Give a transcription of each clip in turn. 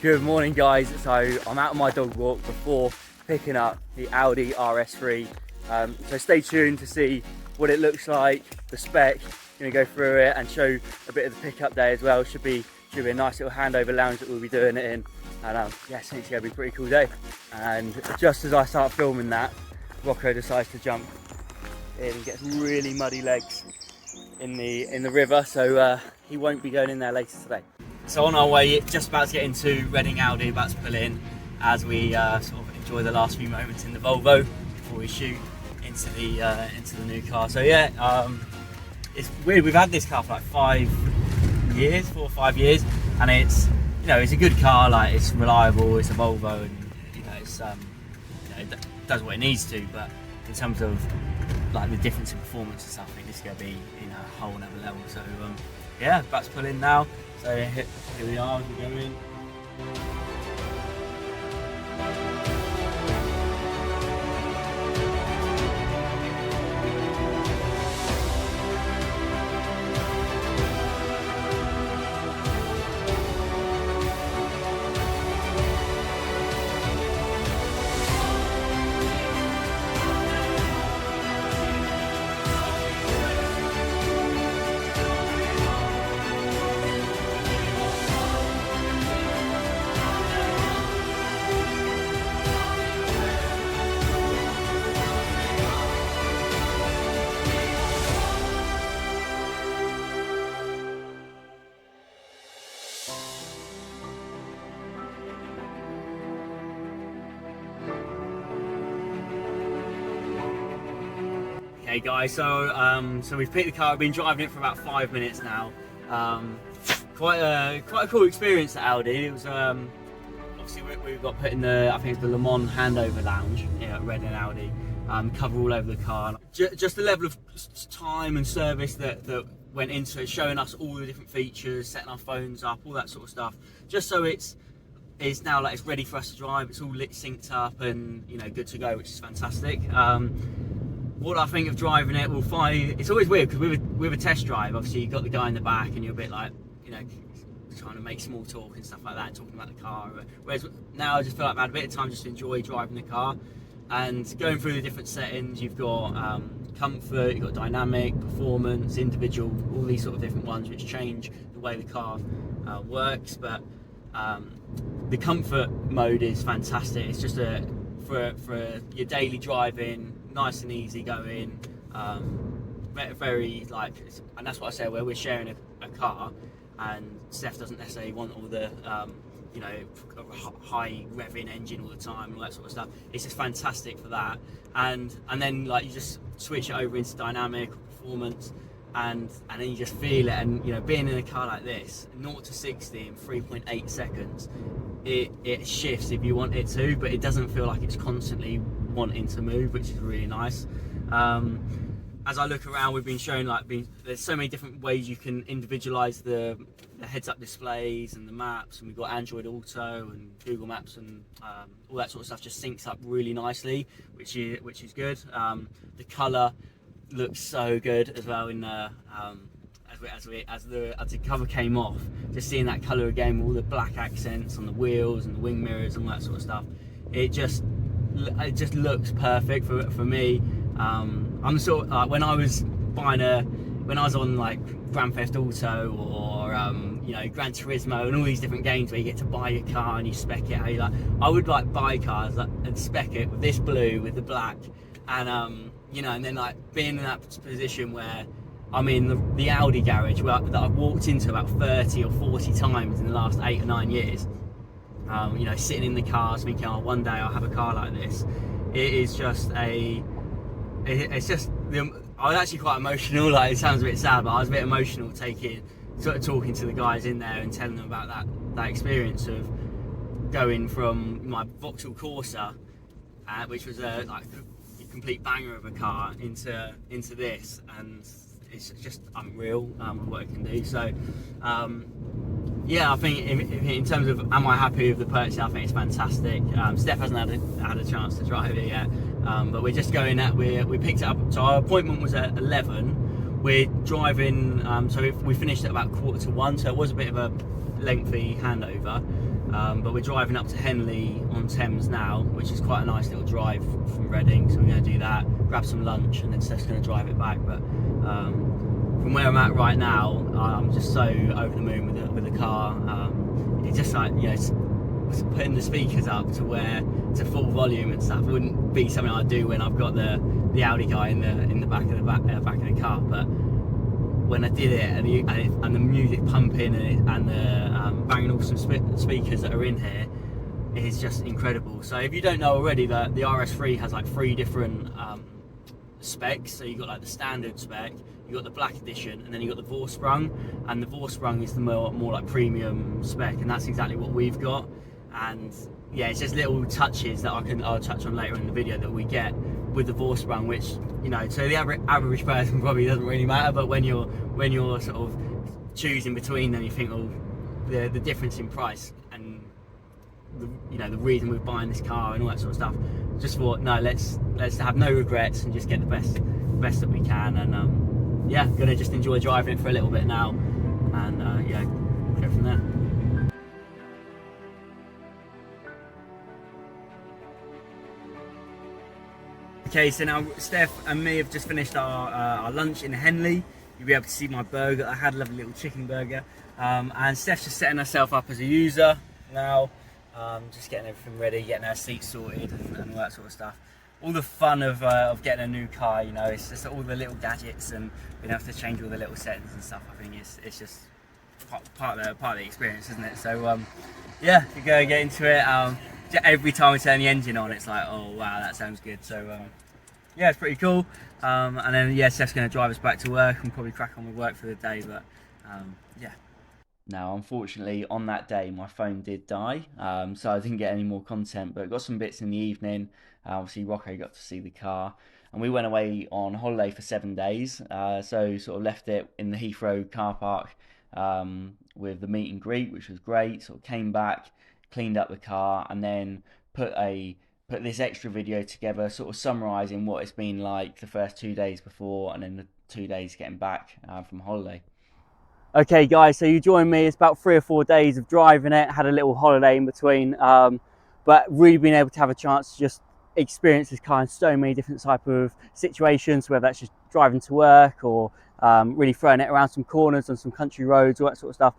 Good morning guys, so I'm out on my dog walk before picking up the Audi RS3, so stay tuned to see what it looks like, the spec. Going to go through it and show a bit of the pickup day as well. Should be a nice little handover lounge that we'll be doing it in, and yeah, I think it's going to be a pretty cool day. And just as I start filming that, Rocco decides to jump in and gets really muddy legs in the river, so he won't be going in there later today. So on our way, just about to get into Reading Audi, about to pull in as we sort of enjoy the last few moments in the Volvo before we shoot into the new car. So yeah, it's weird. We've had this car for like 4 or 5 years, and it's, you know, it's a good car. Like, it's reliable. It's a Volvo, and you know, it's it does what it needs to. But in terms of like the difference in performance and stuff, I think this is going to be, you know, a whole other level. So yeah, about to pull in now. So here we are, we're going. Okay guys, so we've picked the car. I've been driving it for about 5 minutes now. Quite a cool experience at Audi. It was obviously we got put in the, I think it's the Le Mans handover lounge here at Reading Audi. Cover all over the car. Just the level of time and service that went into it, showing us all the different features, setting our phones up, all that sort of stuff. Just so it's now like it's ready for us to drive. It's all lit, synced up, and you know, good to go, which is fantastic. What I think of driving it, we'll find it's always weird because with a test drive, obviously you've got the guy in the back and you're a bit like, you know, trying to make small talk and stuff like that, talking about the car. Whereas now I just feel like I've had a bit of time just to enjoy driving the car and going through the different settings. You've got comfort, you've got dynamic, performance, individual, all these sort of different ones which change the way the car works. But the comfort mode is fantastic. It's just for your daily driving, nice and easy going, very like, and that's what I say, where we're sharing a car and Steph doesn't necessarily want all the you know, high revving engine all the time and all that sort of stuff. It's just fantastic for that, and then like you just switch it over into dynamic or performance, and then you just feel it. And you know, being in a car like this, 0 to 60 in 3.8 seconds, it shifts if you want it to, but it doesn't feel like it's constantly wanting to move, which is really nice. As I look around, we've been shown like there's so many different ways you can individualize the heads-up displays and the maps, and we've got Android Auto and Google Maps and all that sort of stuff just syncs up really nicely, which is good. The color looks so good as well in as the cover came off, just seeing that color again with all the black accents on the wheels and the wing mirrors and all that sort of stuff. It just looks perfect for me. I'm sort of like, when I was on like Grand Theft Auto or you know, Gran Turismo and all these different games where you get to buy your car and you spec it how you like, I would like buy cars and spec it with this blue with the black, and you know, and then like being in that position where I'm in the Audi garage that I've walked into about 30 or 40 times in the last 8 or 9 years. You know, sitting in the cars thinking, oh, one day I'll have a car like this. It is just it's just, I was actually quite emotional. Like, it sounds a bit sad, but I was a bit emotional talking to the guys in there and telling them about that experience of going from my Vauxhall Corsa, which was a complete banger of a car, into this, and it's just unreal what it can do. So yeah, I think in terms of am I happy with the purchase, I think it's fantastic. Steph hasn't had a chance to drive it yet, but we're just going at, we picked it up, so our appointment was at 11. We're driving, so we finished at about 1:45, so it was a bit of a lengthy handover. but we're driving up to Henley on Thames now, which is quite a nice little drive from Reading. So we're going to do that, grab some lunch, and then Steph's going to drive it back. But from where I'm at right now, I'm just so over the moon with the car. It's just like, you know, putting the speakers up to full volume and stuff wouldn't be something I do when I've got the Audi guy in the back of the car. But when I did it, and the music pumping and the Bang & Olufsen speakers that are in here is just incredible. So if you don't know already, that the RS3 has like 3 different specs. So you've got like the standard spec, you've got the black edition, and then you've got the Vorsprung, and the Vorsprung is the more like premium spec, and that's exactly what we've got. And yeah, it's just little touches that I'll touch on later in the video that we get with the Vorsprung, which, you know, to the average person probably doesn't really matter, but when you're sort of choosing between them, you think, well, the difference in price and the reason we're buying this car and all that sort of stuff. Just thought, no, let's have no regrets and just get the best that we can. And yeah, gonna just enjoy driving it for a little bit now, and yeah, go from there. Okay, so now Steph and me have just finished our lunch in Henley. You'll be able to see my burger. I had a lovely little chicken burger. And Steph's just setting herself up as a user now. Just getting everything ready, getting her seat sorted and all that sort of stuff. All the fun of getting a new car, you know, it's just all the little gadgets and being able to change all the little settings and stuff. I think it's just part of the experience, isn't it? So yeah, to go get into it. Every time we turn the engine on, it's like, oh wow, that sounds good. So yeah, it's pretty cool. And then yeah, Steph's going to drive us back to work and probably crack on with work for the day. But yeah. Now, unfortunately, on that day, my phone did die, so I didn't get any more content. But got some bits in the evening. Obviously, Rocco got to see the car, and we went away on holiday for 7 days. So sort of left it in the Heathrow car park with the meet and greet, which was great. Sort of came back, cleaned up the car, and then put this extra video together, sort of summarising what it's been like the first 2 days before, and then the 2 days getting back from holiday. Okay guys, so you joined me. It's about 3 or 4 days of driving it. Had a little holiday in between, but really being able to have a chance to just experience this car in so many different type of situations, whether that's just driving to work or really throwing it around some corners on some country roads, all that sort of stuff.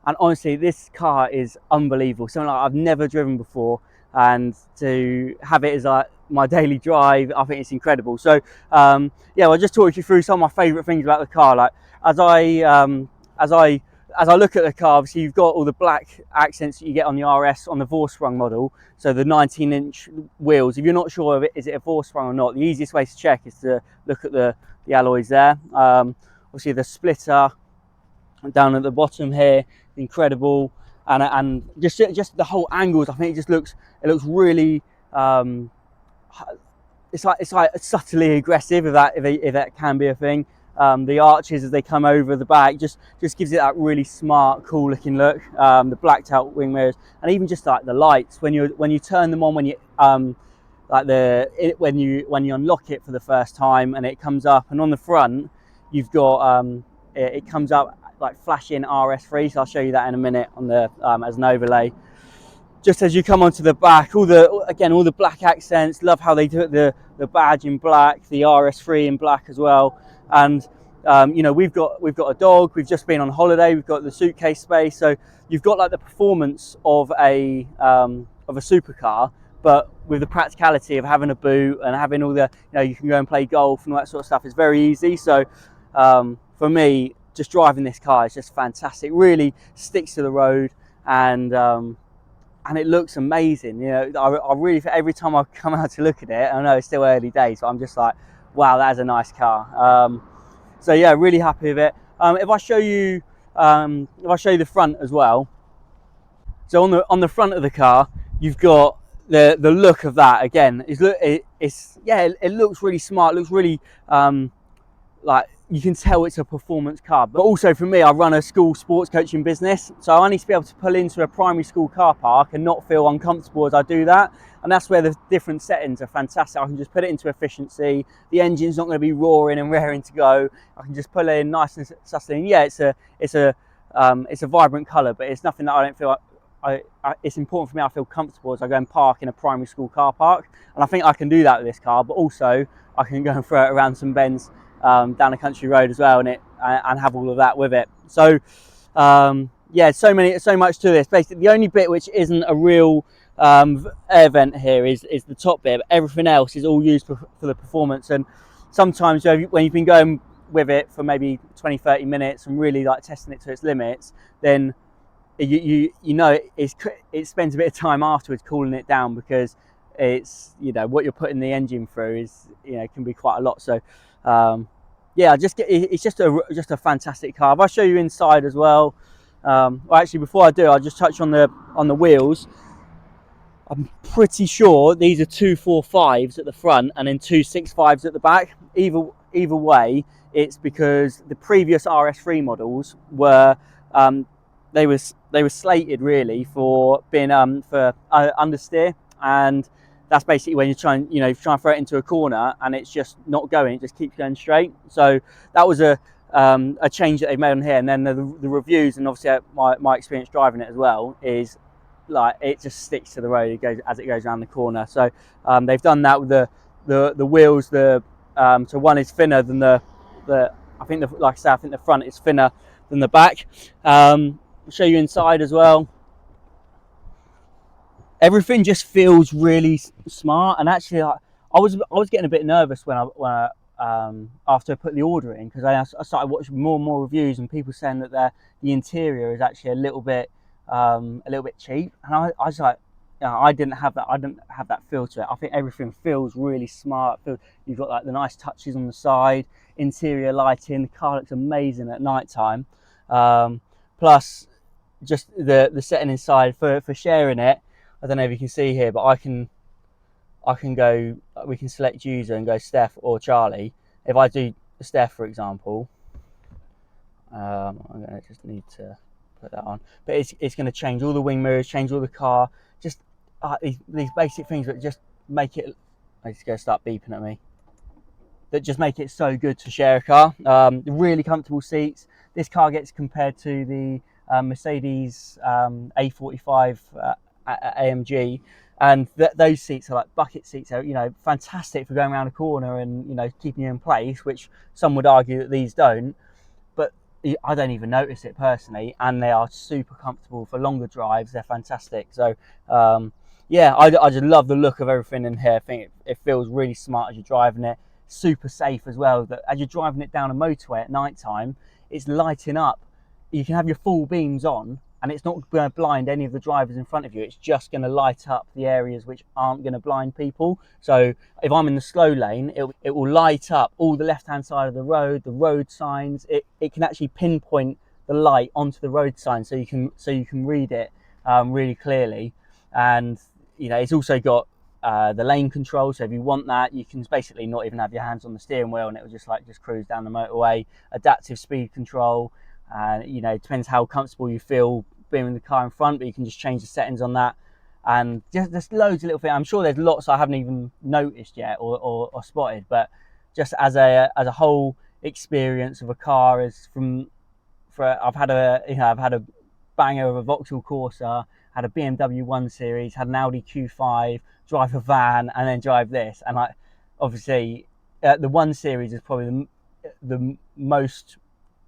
And honestly, this car is unbelievable. Something like I've never driven before, and to have it as like my daily drive, I think it's incredible. So yeah, I'll just talk you through some of my favourite things about the car. Like as I look at the car, obviously you've got all the black accents that you get on the RS on the Vorsprung model. So the 19-inch wheels. If you're not sure of it, is it a Vorsprung or not, the easiest way to check is to look at the alloys there. Obviously the splitter down at the bottom here, incredible, and just the whole angles. I think it looks really it's like subtly aggressive, if that can be a thing. The arches as they come over the back just gives it that really smart, cool looking look. The blacked out wing mirrors, and even just like the lights when you turn them on, when you when you unlock it for the first time, and it comes up, and on the front you've got it comes up like flashing RS3. So I'll show you that in a minute on the as an overlay. Just as you come onto the back, all the black accents. Love how they do it, the badge in black, the RS3 in black as well. And you know, we've got a dog. We've just been on holiday. We've got the suitcase space. So you've got like the performance of a supercar, but with the practicality of having a boot and having all the, you know, you can go and play golf and all that sort of stuff. It's very easy. So for me, just driving this car is just fantastic. Really sticks to the road, and it looks amazing. You know, I really, every time I come out to look at it, I know it's still early days, but I'm just like, wow, that is a nice car. So yeah, really happy with it. If I show you the front as well. So on the front of the car, you've got the look of that again. It looks really smart. It looks really like you can tell it's a performance car. But also for me, I run a school sports coaching business, so I need to be able to pull into a primary school car park and not feel uncomfortable as I do that. And that's where the different settings are fantastic. I can just put it into efficiency. The engine's not going to be roaring and raring to go. I can just pull it in nice and subtly. And yeah, it's a vibrant colour, but it's nothing that I it's important for me I feel comfortable as I go and park in a primary school car park, and I think I can do that with this car. But also I can go and throw it around some bends down a country road as well, and have all of that with it. So yeah, so much to this. Basically, the only bit which isn't a real air vent here is the top bit. But everything else is all used for the performance. And sometimes when you've been going with it for maybe 20-30 minutes and really like testing it to its limits, then you know it spends a bit of time afterwards cooling it down, because it's, you know, what you're putting the engine through is, you know, can be quite a lot. So yeah, it's just a fantastic car. If I show you inside as well, well, actually before I do, I'll just touch on the wheels. I'm pretty sure these are 245s at the front and then 265s at the back. Either way, it's because the previous RS3 models were they were slated really for being for understeer, and that's basically when you're trying to throw it into a corner and it's just not going, it just keeps going straight. So that was a change that they made on here. And then the reviews, and obviously my experience driving it as well, is like it just sticks to the road. It goes as it goes around the corner. So they've done that with the wheels. So one is thinner than the I think like I said, I think the front is thinner than the back. I'll show you inside as well. Everything just feels really smart, and actually I was getting a bit nervous when I after I put the order in, because I started watching more and more reviews and people saying that the interior is actually a little bit cheap, and I was like, you know, I didn't have that feel to it. I think everything feels really smart. You've got like the nice touches on the side, interior lighting. The car looks amazing at night time. Plus, just the setting inside for sharing it. I don't know if you can see here, but I can go. We can select user and go Steph or Charlie. If I do Steph, for example, I'm gonna just need to put that on. But it's going to change all the wing mirrors, change all the car. Just these basic things that just make it. It's going to start beeping at me. That just make it so good to share a car. Really comfortable seats. This car gets compared to the Mercedes A45 AMG, and those seats are like bucket seats. Are, you know, fantastic for going around a corner and, you know, keeping you in place, which some would argue that these don't. But I don't even notice it personally, and they are super comfortable for longer drives. They're fantastic. So yeah, I just love the look of everything in here. I think it feels really smart as you're driving it. Super safe as well, that as you're driving it down a motorway at night time, it's lighting up. You can have your full beams on and it's not going to blind any of the drivers in front of you. It's just going to light up the areas which aren't going to blind people. So if I'm in the slow lane, it will light up all the left hand side of the road signs. It can actually pinpoint the light onto the road sign, so you can read it really clearly. And, you know, it's also got the lane control, so if you want that, you can basically not even have your hands on the steering wheel and it will just cruise down the motorway. Adaptive speed control, and you know, it depends how comfortable you feel being in the car in front, but you can just change the settings on that. And just loads of little things. I'm sure there's lots I haven't even noticed yet or spotted, but just as a whole experience of a car, I've had a banger of a Vauxhall Corsa, had a BMW 1 Series, had an Audi Q5, drive a van, and then drive this. And like, obviously, the 1 Series is probably the most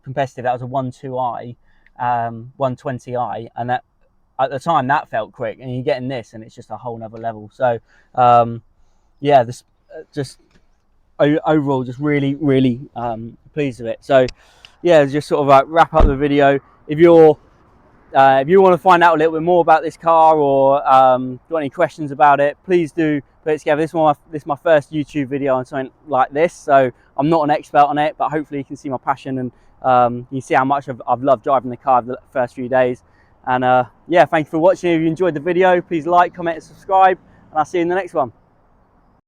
competitive. That was a 1.2i, 120i, and that at the time that felt quick. And you're getting this, and it's just a whole nother level. So, yeah, this just overall just really pleased with it. So, yeah, just sort of like wrap up the video. If you want to find out a little bit more about this car, or got any questions about it, please do put it together. This is my first YouTube video on something like this, so I'm not an expert on it, but hopefully you can see my passion, and you see how much I've loved driving the car the first few days. And yeah, thank you for watching. If you enjoyed the video, please like, comment and subscribe, and I'll see you in the next one.